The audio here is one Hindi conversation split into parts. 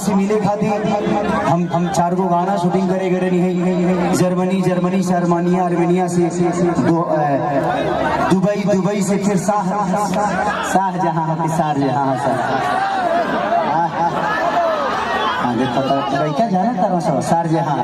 से मिले खातिर हम 4 गो गाना शूटिंग करे गए नहीं, जर्मनी शर्मानिया आर्मेनिया से दुबई से फिर शाहजहां के शारजहां देखो तो क्या जाना तारा सब शारजहां।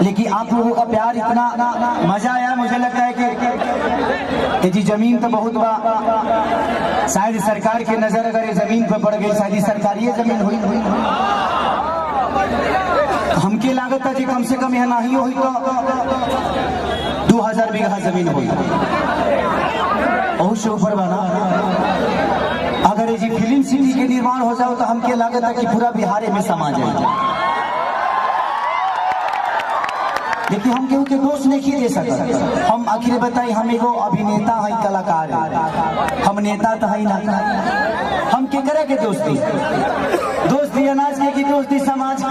लेकिन आप लोगों का प्यार इतना मजा आया, मुझे लगता है कि जी जमीन तो बहुत बा, शायद सरकार की नजर अगर ये जमीन पर पड़ गई, शायद सरकारी जमीन हुई हमके लागत है कि कम से कम यह नहीं हुई तो 2000 बीघा जमीन हुई, बहुत से ऊपर बना। अगर ये फिल्म सिटी के निर्माण हो जाओ तो हमके लागत है कि पूरा बिहार में समा जाए। लेकिन हम केहू के दोष नहीं दे सकते। हम आखिर बताई, हम एगो अभिनेता है, कलाकार है, हम नेता तो है ना। हम के करे के दोस्ती अनाज के की दोस्ती समाज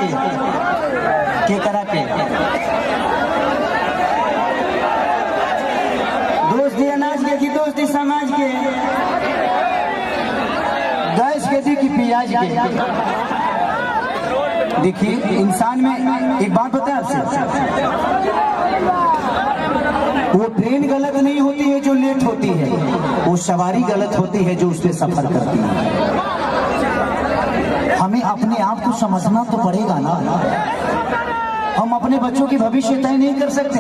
के करा के दोस्ती अनाज के की दोस्ती समाज के, गैस के दी की प्याज के। देखिए इंसान में एक बात बताए आपसे, वो ट्रेन गलत नहीं होती है जो लेट होती है, वो सवारी गलत होती है जो उसमें सफर करती है। हमें अपने आप को समझना तो पड़ेगा ना। हम अपने बच्चों की भविष्य तय नहीं कर सकते।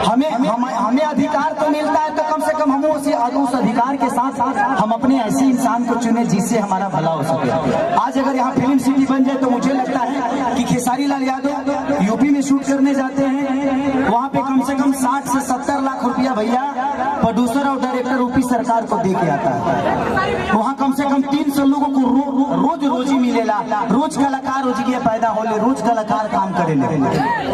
हमें अधिकार तो मिलता है तो कम से कम हम उस अधिकार के साथ हम अपने ऐसे इंसान को चुने जिससे हमारा भला हो सके। आज अगर यहाँ फिल्म सिटी बन जाए तो मुझे लगता है कि खेसारी लाल यादव यूपी में शूट करने जाते हैं, वहाँ पे कम से कम 60 से 70 लाख रुपया भैया प्रोड्यूसर और डायरेक्टर यूपी सरकार को दे के आता है। वहाँ कम से कम 300 लोगों को रोजी मिलेला, रोज कलाकार रोजगार पैदा होले, रोज कलाकार काम करे।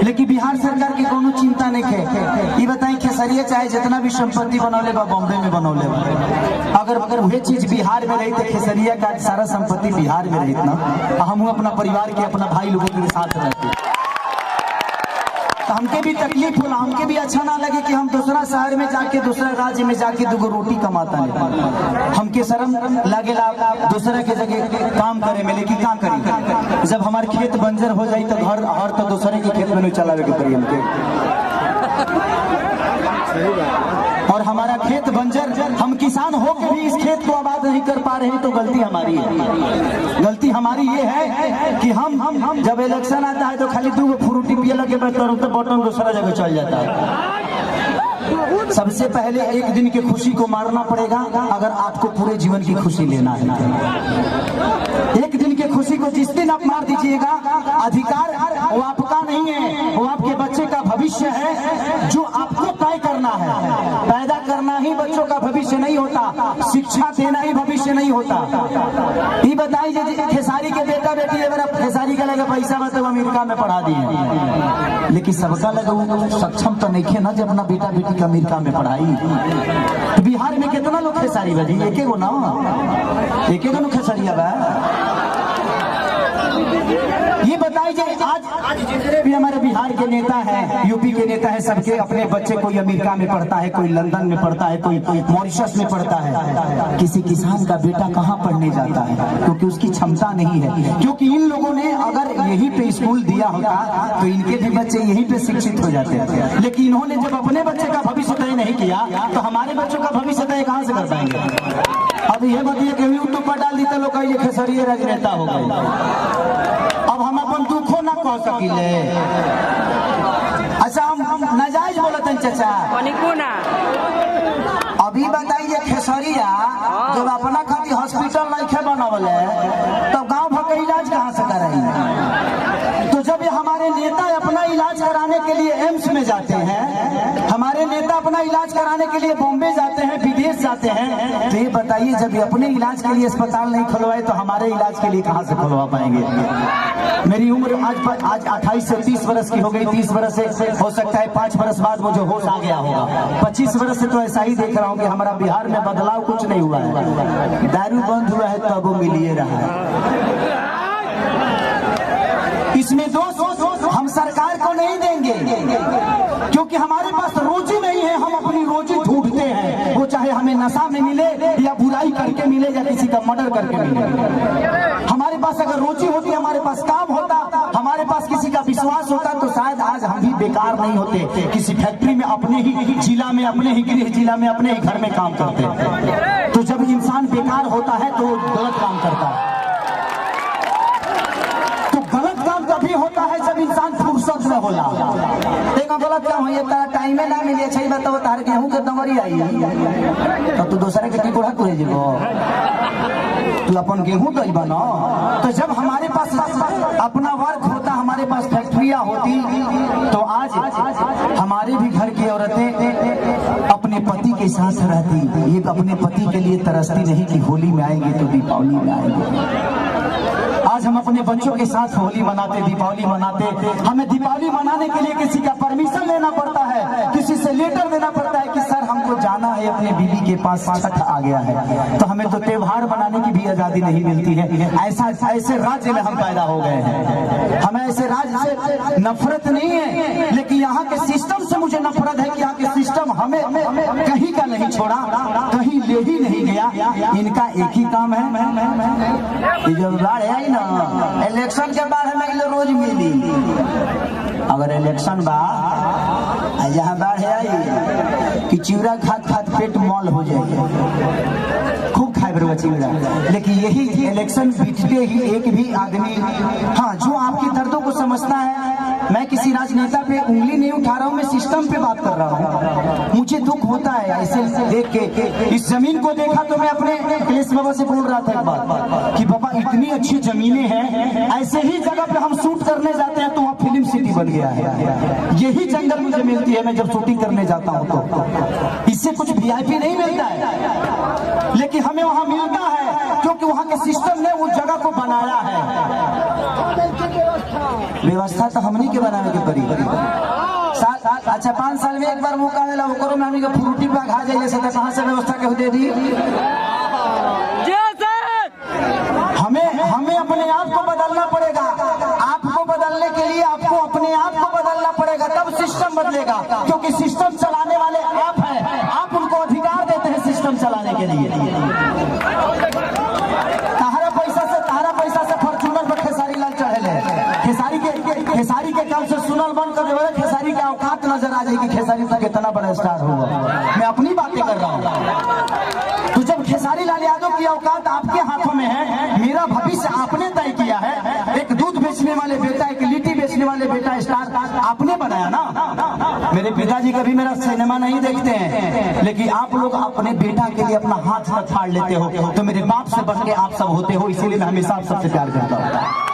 लेकिन बिहार सरकार की कोनो चिंता नहीं है। ये बताई खेसरिया चाहे जितना भी संपत्ति बनौले बा बॉम्बे में बनौले बा, अगर वह चीज बिहार में रही तो खेसरिया का सारा संपत्ति बिहार में रही ना, हम अपना परिवार के अपना भाई लोगों के साथ रहते, तो हमके भी तकलीफ होला, हमके भी अच्छा ना लगे कि हम दूसरा शहर में जाके दूसरा राज्य में जाके 2 रोटी कमाता है। हमके शर्म लगेला दूसरा के जगह काम करे में, लेकिन काम करी जब हमारे खेत बंजर हो जाए तो घर हर तो दूसरे के खेत में नहीं चलावे के पड़ी हमके। और हमारा खेत बंजर, हम किसान हो के भी इस खेत को आबाद नहीं कर पा रहे हैं तो गलती हमारी है। गलती हमारी ये है कि हम जब इलेक्शन आता है तो खाली 2 फ्रूटी पिए लगे तो बटन दूसरा जगह चल जाता है। सबसे पहले एक दिन की खुशी को मारना पड़ेगा अगर आपको पूरे जीवन की खुशी लेना है। एक दिन की खुशी को जिस दिन आप मार दीजिएगा, अधिकार वो आपका नहीं है, वो आपके बच्चे का भविष्य है जो आपको तय करना है। पैदा करना ही बच्चों का भविष्य नहीं होता, शिक्षा देना ही भविष्य नहीं होता। ये बताइए खेसारी के बेटा बेटी अगर आप खेसारी का लगा पैसा मतलब अमेरिका में पढ़ा दिए, लेकिन सबका लगा सक्षम तो नहीं है ना जब अपना बेटा बेटी का अमेरिका में पढ़ाई। तो बिहार में कितना लोग खेसारी बजी, एक गो ना, एक खेसारिया बा। ये बताइए आज जितने भी हमारे बिहार के नेता हैं, यूपी के नेता हैं, सबके अपने बच्चे कोई अमेरिका में पढ़ता है, कोई लंदन में पढ़ता है, कोई मॉरिशस में पढ़ता है। किसी किसान का बेटा कहाँ पढ़ने जाता है क्योंकि उसकी क्षमता नहीं है। क्योंकि इन लोगों ने अगर यहीं पे स्कूल दिया होता तो इनके भी बच्चे यहीं पे शिक्षित हो जाते हैं। लेकिन इन्होंने जब अपने बच्चे का भविष्य तय नहीं किया तो हमारे बच्चों का भविष्य तय कहाँ से कर पाएंगे। अब ये बताइए कि यूट्यूब पर डाल दी तो लोग ये खेसरिया राजनेता हो गए। अब हम अपन दुखो ना कह सकिले। अच्छा हम नाजायज बोलत हैं चाचा, अभी बताइए खेसरिया जब अपना खातिर हॉस्पिटल नहीं बनवले तो गांव भर का इलाज कहाँ से करेंगे। तो जब ये हमारे नेता अपना इलाज कराने के लिए एम्स में जाते हैं, हमारे नेता अपना इलाज कराने के लिए बॉम्बे जाते हैं, विदेश जाते हैं, तो ये बताइए जब ये अपने इलाज के लिए अस्पताल नहीं खुलवाए तो हमारे इलाज के लिए कहाँ से खुलवा पाएंगे। मेरी उम्र आज 28 से 30 वर्ष की हो गई, 30 वर्ष से हो सकता है 5 वर्ष बाद मुझे होश आ गया होगा। 25 वर्ष से तो ऐसा ही देख रहा हूँ कि हमारा बिहार में बदलाव कुछ नहीं हुआ है। दारू बंद हुआ है तब वो मिलिए रहा है। इसमें दोष हम सरकार को नहीं देंगे क्योंकि हमारे पास रोजी नहीं है, हम अपनी रोजी ढूंढते हैं, वो चाहे हमें नशा में मिले या बुराई करके मिले, का मर्डर करके मिले। हमारे पास अगर रुचि होती, हमारे पास काम होता, हमारे पास किसी का विश्वास होता, तो शायद आज हम भी बेकार नहीं होते, किसी फैक्ट्री में अपने ही जिला में, अपने ही गृह जिला में, अपने ही घर में काम करते। तो जब इंसान बेकार होता है तो गलत काम करता है। तो गलत काम कभी होता है जब इंसान फुर्सत में होला। देखो गलत काम है, तारा टाइम ना मिले छै, बताओ तार गेहूं के दंगरी आई तो तू दूसरे के टिकोड़ा करे जेबो, तू अपन गेहूं दई बना। तो जब हमारे पास अपना वर्क होता, हमारे पास फैक्ट्रियां होती, तो आज हमारे भी घर की औरतें अपने पति के साथ रहती। ये अपने पति के लिए तरसती नहीं कि होली में आएंगे तो दीपावली में आएंगे। आज हम अपने बच्चों के साथ होली मनाते, दीपावली मनाते। हमें दीपावली मनाने के लिए किसी का परमिशन लेना पड़ता है, किसी से लेटर देना पड़ता है कि सर हमको जाना है अपने बीवी के पास, छठ आ गया है। तो हमें तो त्योहार मनाने की भी आजादी नहीं मिलती है। ऐसे राज्य में हम पैदा हो गए हैं। हमें ऐसे राज्य से नफरत नहीं है, लेकिन यहाँ के सिस्टम से मुझे नफरत है कि यहाँ के सिस्टम हमें कहीं का नहीं छोड़ा, कहीं ले ही नहीं गया। इनका एक ही काम है, जब बाढ़ आई ना, इलेक्शन के बाद हमें रोज मिली। अगर इलेक्शन बा यहाँ बाढ़ आई कि चिवड़ा खात खात पेट मॉल हो जाए, खूब खाए बरुआ चिवड़ा। लेकिन यही इलेक्शन बीतते ही एक भी आदमी, हाँ, जो आपकी दर्दों को समझता है। मैं किसी राजनेता पे उंगली नहीं उठा रहा हूँ, मैं सिस्टम पे बात कर रहा हूँ। मुझे दुख होता है ऐसे देख के। इस जमीन को देखा तो मैं अपने अखिलेश बाबा से बोल रहा था एक बात कि बाबा इतनी अच्छी जमीनें हैं, ऐसे ही जगह पे हम शूट करने जाते हैं तो वहाँ फिल्म सिटी बन गया है। यही जंगल मुझे मिलती है मैं जब शूटिंग करने जाता हूँ तो। इससे कुछ वीआईपी नहीं मिलता है, लेकिन हमें वहाँ मिलता है क्योंकि वहाँ के सिस्टम ने उस जगह को बनाया है। व्यवस्था तो हमनी के बनाने के पड़ी। अच्छा 5 साल में एक बार मौका मिला, वो में हमी फ्रूटी पे खा जाइए से, तो कहाँ से व्यवस्था के दे दी। हमें अपने आप को बदलना पड़ेगा। आपको बदलने के लिए आपको अपने आप को बदलना पड़ेगा, तब सिस्टम बदलेगा। क्योंकि सिस्टम चलाने वाले आप हैं, आप उनको अधिकार देते हैं सिस्टम चलाने के लिए। तारा पैसा से फॉर्चूनर पर खेसारी लाल चढ़े, खेसारी के काम से सुनल बंद कर देवे। खेसारी का औकात नजर आ जाएगी, खेसारी तक इतना बड़ा स्टार होगा। मैं अपनी बातें कर रहा हूँ। तो जब खेसारी लाल यादव की औकात आपके हाथों में है, मेरा भविष्य आपने तय किया है। एक दूध बेचने वाले बेटा, एक लिट्टी बेचने वाले बेटा स्टार आपने बनाया ना। मेरे पिताजी कभी मेरा सिनेमा नहीं देखते हैं, लेकिन आप लोग अपने बेटा के लिए अपना हाथ तक फाड़ लेते हो। तो मेरे बाप से बढ़ के आप सब होते हो, इसीलिए मैं हमेशा आप सबसे प्यार करता हूँ।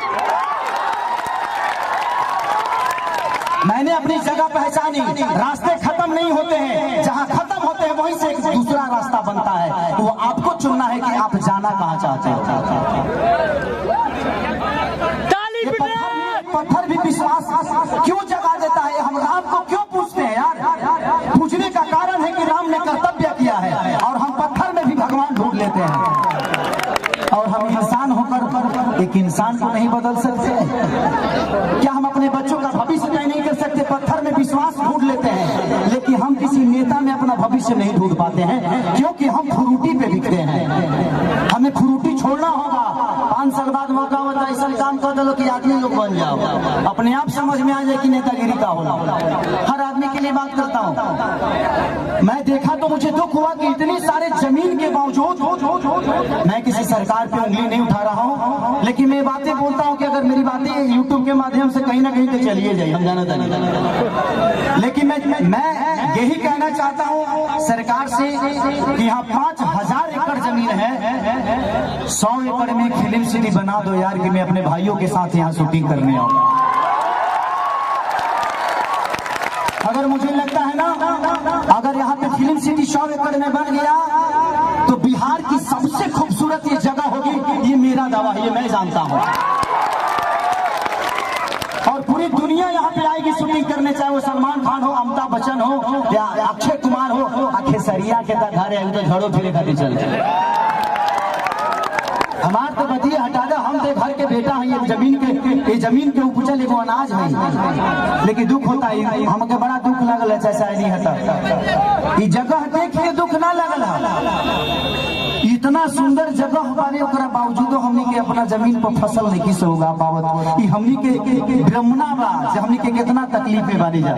मैंने अपनी जगह पहचानी। रास्ते खत्म नहीं होते हैं, जहाँ खत्म होते हैं वहीं से एक दूसरा रास्ता बनता है। वो आपको चुनना है कि आप जाना कहाँ चाहते हो। पत्थर भी विश्वास क्यों जगा देता है, हम राम को क्यों पूछते हैं यार। पूछने का कारण है कि राम ने कर्तव्य किया है, और हम पत्थर में भी भगवान ढूंढ लेते हैं। और हम इंसान होकर एक इंसान को नहीं बदल सकते। क्या हम अपने बच्चों का भविष्य तय नहीं कर सकते? पत्थर में विश्वास ढूंढ लेते हैं, लेकिन हम किसी नेता में अपना भविष्य नहीं ढूंढ पाते हैं, क्योंकि हम फ्रूटी पे बिकते हैं। हमें फ्रूटी छोड़ना होगा। 5 साल बाद मौका होता है, ऐसा काम कर दो कि आदमी लोग बन जाओ, अपने आप समझ में आ जाए कि नेतागिरी का होला। हर आदमी के लिए बात करता हूँ। मैं देखा तो मुझे दुख हुआ कि इतनी सारे जमीन के बावजूद, मैं किसी सरकार पे उंगली नहीं उठा रहा हूँ, लेकिन मैं बातें बोलता हूँ कि अगर मेरी बातें यूट्यूब के माध्यम से कहीं ना कहीं तो चलिए जाए, हम जाना था। लेकिन मैं यही कहना चाहता हूँ सरकार से कि यहाँ 5000 एकड़ जमीन है, 100 एकड़ में फिल्म सिटी बना दो यार, कि मैं अपने भाइयों के साथ यहाँ शूटिंग करने आऊँ। अगर मुझे लगता है ना, अगर यहाँ पे फिल्म सिटी 100 एकड़ में बन गया तो बिहार की सबसे खूबसूरत ये जगह होगी। ये मेरा दावा है, ये मैं जानता हूँ। और पूरी दुनिया यहाँ पे आएगी शूटिंग करने, चाहे वो सलमान खान हो, अमिताभ बच्चन हो, या अक्षय कुमार हो। खेसरिया के घर है तो झड़ो फिरे खाती चल हमार तो बतिया हटा दे। हम तो घर के बेटा है, ये जमीन के उपजल एगो अनाज है। लेकिन दुख होता है, हमके बड़ा दुख लगल है, चाहे नहीं हटा। ये जगह देख के दुख ना लगल है। इतना सुंदर जगह बारे ओकरा बावजूदो हमनी के अपना जमीन पर फसल नहीं किस होगा पावत। ई हमनी के ब्रह्मणा बा जे हमनी के कितना तकलीफे बारी जा।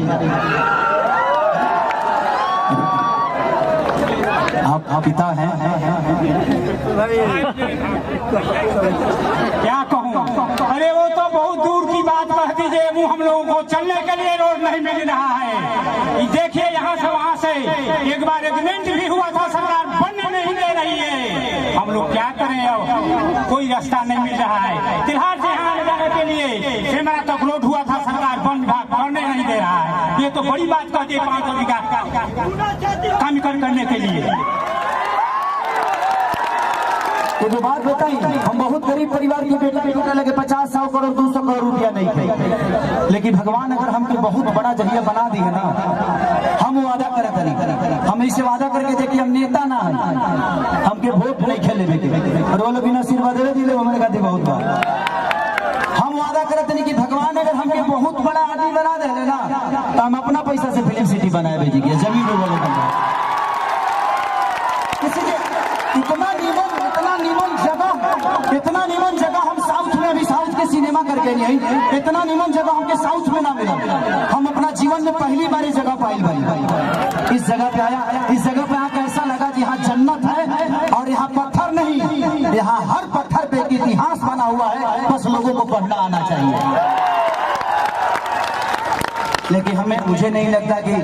आप पिता हैं क्या कहूँ। अरे वो तो बहुत दूर की बात कह दीजिए, वो हम लोगों को चलने के लिए रोड नहीं मिल रहा है। देखिए यहाँ से वहाँ से एक बार एग्रीमेंट भी हुआ था, सरकार बनने नहीं दे रही है। हम लोग क्या करें, अब कोई रास्ता नहीं मिल रहा है। तिल्हार से यहाँ जाने के लिए सेमरा तक रोड हुआ था, सरकार बनने नहीं दे रहा है। ये तो बड़ी बात कह दी 5 बीघा काम करने के लिए। तो जो बात बताई, हम बहुत गरीब परिवार के बेटा लगे 50-100 करोड़ 200 करोड़ रुपया नहीं थे, लेकिन भगवान अगर हमके बहुत बड़ा जरिया बना दी है ना, हम वादा करे करी। हम इसे वादा करके देखिए हम नेता ना है, हमके वोट नहीं खेले देखे और वो लोग बिना आशीर्वाद दे दिले हमारे खातिर बहुत बात। हम वादा करते नहीं कि भगवान अगर हमके बहुत बड़ा आदमी बना दे ना, तो हम अपना पैसा से फिल्म सिटी बनाए भेजिए जमीन वाले इतना नीमन जगह हम साउथ में अभी साउथ के सिनेमा करके नहीं, इतना नीमन जगह हमके साउथ में ना मिला। हम अपना जीवन में पहली बार इस जगह पाई भाई, इस जगह पे आया, इस जगह पे आकर ऐसा लगा कि यहाँ जन्नत है और यहाँ पत्थर नहीं, यहाँ हर पत्थर पे एक इतिहास बना हुआ है, बस लोगों को पढ़ना आना चाहिए। लेकिन मुझे नहीं लगता कि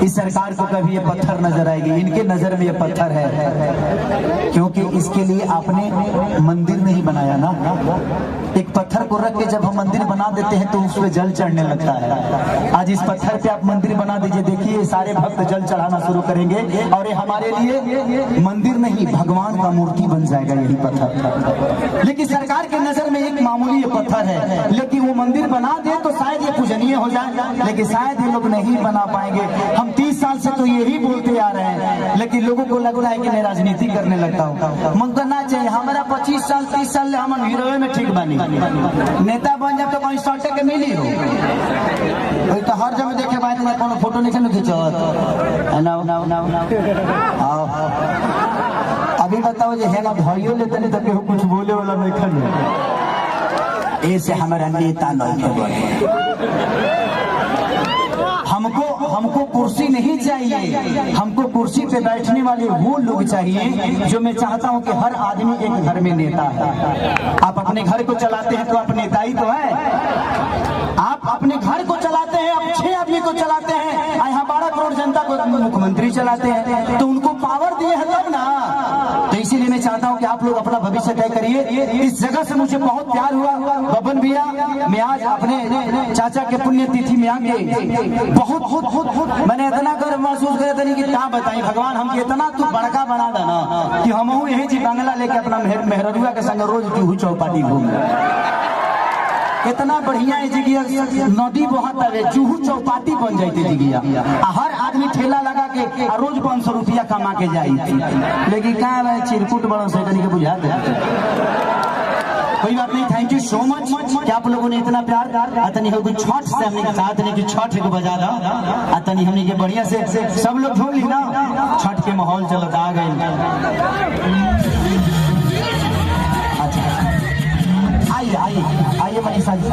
इस सरकार को कभी ये पत्थर नजर आएगी। इनके नजर में ये पत्थर है, क्योंकि इसके लिए आपने मंदिर नहीं बनाया ना। एक पत्थर को रख के जब हम मंदिर बना देते हैं तो उसमें जल चढ़ने लगता है। आज इस पत्थर पे आप मंदिर बना दीजिए, देखिए सारे भक्त जल चढ़ाना शुरू करेंगे और ये हमारे लिए मंदिर नहीं भगवान का मूर्ति बन जाएगा यही पत्थर। लेकिन सरकार के नजर में एक मामूली ये पत्थर है, लेकिन वो मंदिर बना दे तो शायद ये पूजनीय हो जाए, लेकिन शायद ये लोग नहीं बना पाएंगे। हम 30 साल से तो यही बोलते आ रहे हैं, लेकिन लोगों को लग रहा है कि मैं राजनीति करने लगता हूँ। मन करना चाहिए हमारा 25 साल 30 साल हम हीरो में ठीक बनी, नेता बन जाए तो कहीं सटे के मिली हो तो हर जगह देखे बात में कोनो फोटो नहीं खींचत। अभी बताओ जे है ना भाइयों लेते नहीं तो केहू कुछ बोले वाला नहीं खड़े, ऐसे हमारा नेता नहीं बने। हमको कुर्सी नहीं चाहिए, हमको कुर्सी पे बैठने वाले वो लोग चाहिए जो मैं चाहता हूं कि हर आदमी एक घर में नेता है। आप अपने घर को चलाते हैं तो आप नेता ही तो है। आप अपने घर को चलाते हैं, आप 6 आदमी को चलाते हैं, यहाँ 12 करोड़ जनता को मुख्यमंत्री चलाते हैं, तो उनको पावर दिए है तब ना। तो इसीलिए मैं चाहता हूं कि आप लोग अपना भविष्य तय करिए। इस जगह से मुझे बहुत प्यार हुआ बबन भैया, मैं आज अपने चाचा के पुण्यतिथि में आके बहुत मैंने इतना गर्व महसूस किया था कि क्या बताई। भगवान हमके इतना तू बड़का बना देना कि हम यही जी बंगला लेके अपना मेहरुआ के संग रोज चूहू चौपाटी घूम, इतना बढ़िया है जिगिया नदी बहुत है, चूहू चौपाटी बन जाती जिगिया, हर आदमी ठेला लगा के रोज 500 रुपया कमा के जाई। लेकिन क्या चिरकुट बड़ा से के बुझा दे। कोई बात नहीं, थैंक यू सो मच कि आप लोगों ने इतना प्यार अतनी हो छठ से हमने चाहते नहीं कि छठ को बजा दा अतनी हमने के बढ़िया से सब लोग झूम ली ना, छठ के माहौल चलता आ गए। अच्छा आइए आइए आइए मनीषा जी।